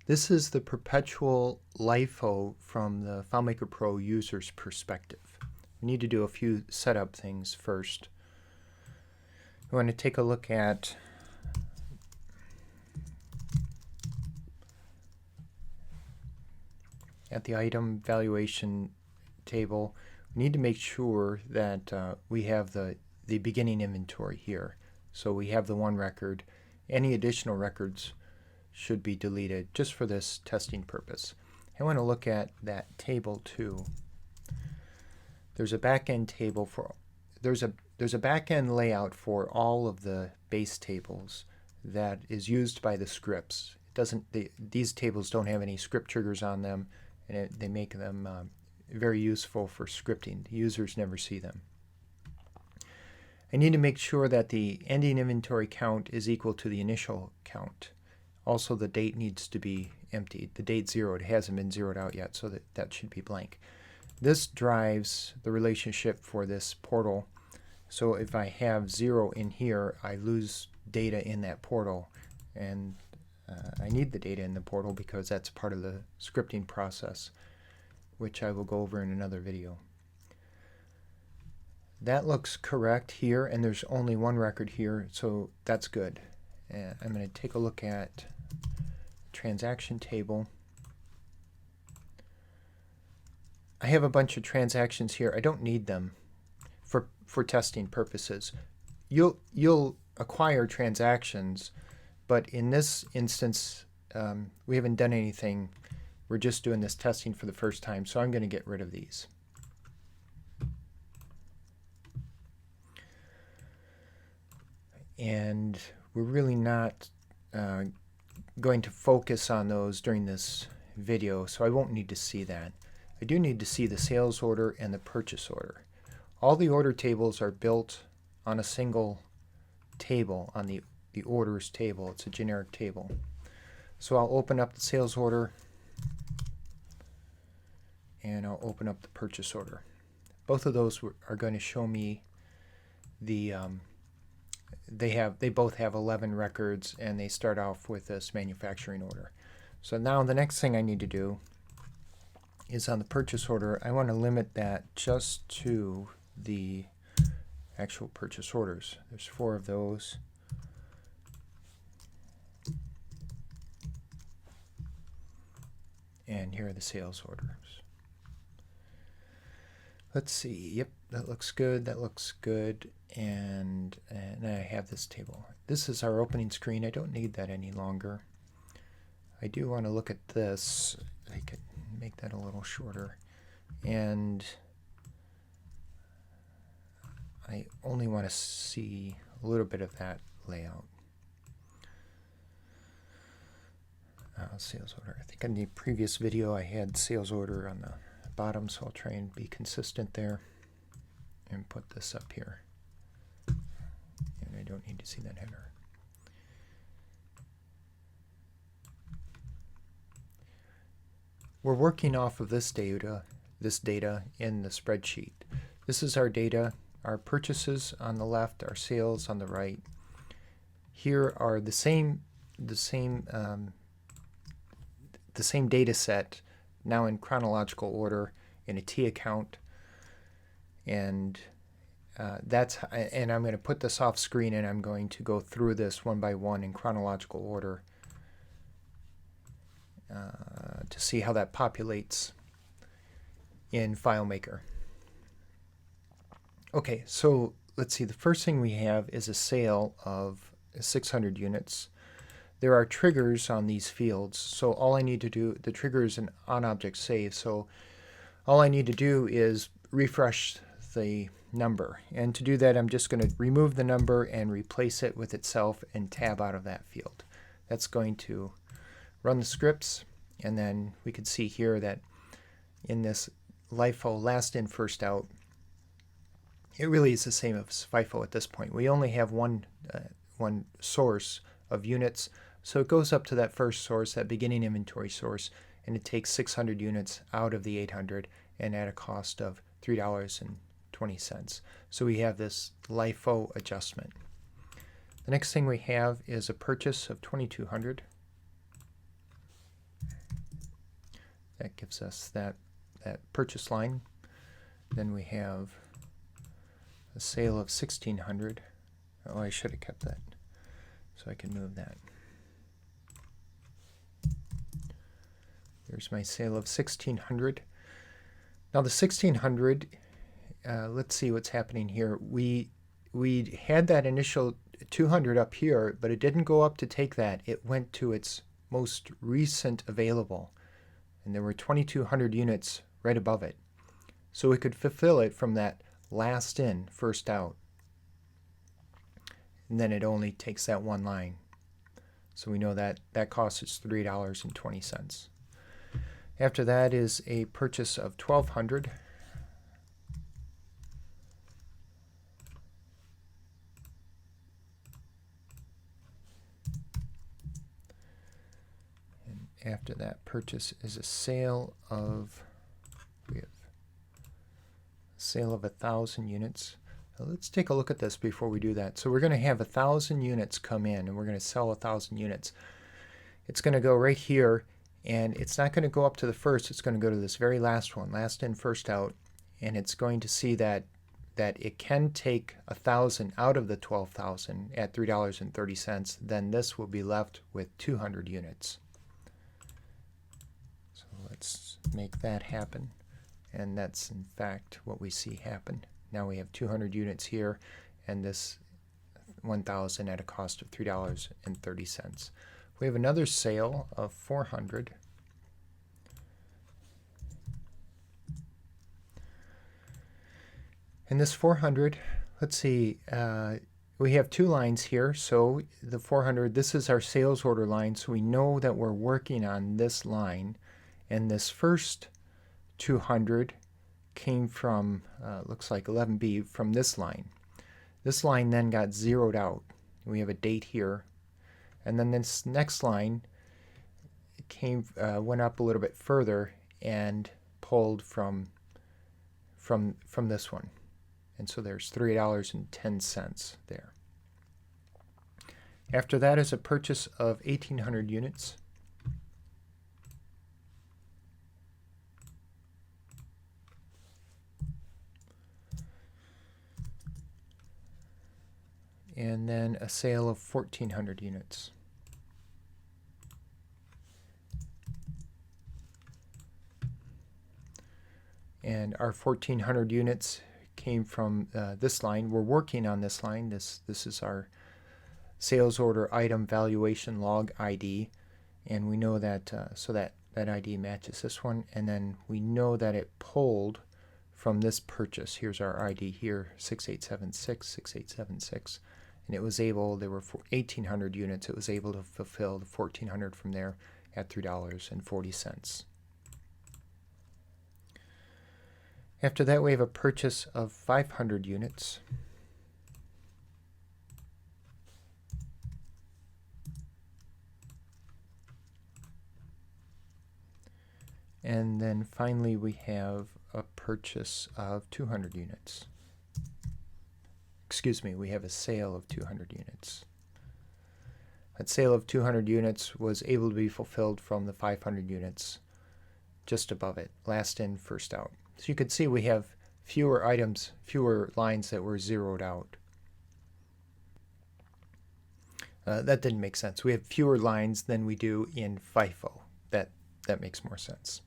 This is the Perpetual LIFO from the FileMaker Pro user's perspective. We need to do a few setup things first. We want to take a look at the item valuation table. We need to make sure that we have the beginning inventory here. So we have the one record. Any additional records should be deleted just for this testing purpose. I want to look at that table too. There's a back-end table for there's a back-end layout for all of the base tables that is used by the scripts. These tables don't have any script triggers on them, and they make them very useful for scripting. The users never see them. I need to make sure that the ending inventory count is equal to the initial count. Also, the date needs to be emptied. The date zeroed hasn't been zeroed out yet, so that should be blank. This drives the relationship for this portal. So if I have 0 in here, I lose data in that portal. And I need the data in the portal because that's part of the scripting process, which I will go over in another video. That looks correct here, and there's only one record here, so that's good. And I'm going to take a look at the transaction table. I have a bunch of transactions here. I don't need them for testing purposes. You'll acquire transactions, but in this instance, we haven't done anything. We're just doing this testing for the first time, so I'm going to get rid of these. And we're really not going to focus on those during this video, so I won't need to see that. I do need to see the sales order and the purchase order. All the order tables are built on a single table, on the orders table. It's a generic table. So I'll open up the sales order and I'll open up the purchase order. Both of those are going to show me the they both have 11 records, and they start off with this manufacturing order. So now the next thing I need to do is on the purchase order, I want to limit that just to the actual purchase orders. There's 4 of those. And here are the sales orders. Let's see. Yep, that looks good. That looks good. And I have this table. This is our opening screen. I don't need that any longer. I do want to look at this. I could make that a little shorter. And I only want to see a little bit of that layout. Sales order. I think in the previous video I had sales order on the bottom, so I'll try and be consistent there and put this up here. And I don't need to see that header. We're working off of this data in the spreadsheet. This is our data, our purchases on the left, our sales on the right. Here are the same data set, now in chronological order in a T account, and I'm going to put this off screen, and I'm going to go through this one by one in chronological order to see how that populates in FileMaker. Okay, so let's see. The first thing we have is a sale of 600 units. There are triggers on these fields, so all I need to do, the trigger is an on-object save, so all I need to do is refresh the number. And to do that, I'm just going to remove the number and replace it with itself and tab out of that field. That's going to run the scripts, and then we can see here that in this LIFO, last in, first out, it really is the same as FIFO at this point. We only have one source of units, so it goes up to that first source, that beginning inventory source, and it takes 600 units out of the 800 and at a cost of $3.20. So we have this LIFO adjustment. The next thing we have is a purchase of 2,200. That gives us that purchase line. Then we have a sale of 1,600. Oh, I should have kept that, so I can move that. There's my sale of 1,600. Now the 1,600, let's see what's happening here. We had that initial 200 up here, but it didn't go up to take that. It went to its most recent available, and there were 2,200 units right above it. So we could fulfill it from that last in, first out. And then it only takes that one line. So we know that that cost is $3.20. After that is a purchase of 1,200. And after that purchase is a sale of, we have a sale of 1,000 units. Now let's take a look at this before we do that. So we're going to have 1,000 units come in, and we're going to sell 1,000 units. It's going to go right here, and it's not going to go up to the first. It's going to go to this very last one, last in, first out, and it's going to see that it can take 1,000 out of the 12,000 at $3.30. Then this will be left with 200 units. So let's make that happen, and that's in fact what we see happen. Now we have 200 units here, and this 1,000 at a cost of $3.30. We have another sale of 400. And this 400, let's see, we have two lines here. So the 400, this is our sales order line, so we know that we're working on this line. And this first 200 came from, looks like 11B, from this line. This line then got zeroed out. We have a date here. And then this next line went up a little bit further and pulled from this one. And so there's $3.10 there. After that is a purchase of 1,800 units. And then a sale of 1,400 units. And our 1,400 units came from this line. We're working on this line. This is our sales order item valuation log ID, and we know that so that ID matches this one, and then we know that it pulled from this purchase. Here's our ID here, 6876, 6876, and it was able, there were 1,800 units. It was able to fulfill the 1,400 from there at $3.40. After that, we have a purchase of 500 units. And then finally, we have a purchase of 200 units. Excuse me, we have a sale of 200 units. That sale of 200 units was able to be fulfilled from the 500 units just above it, last in, first out. So you can see we have fewer items, fewer lines that were zeroed out. That didn't make sense. We have fewer lines than we do in FIFO. That makes more sense.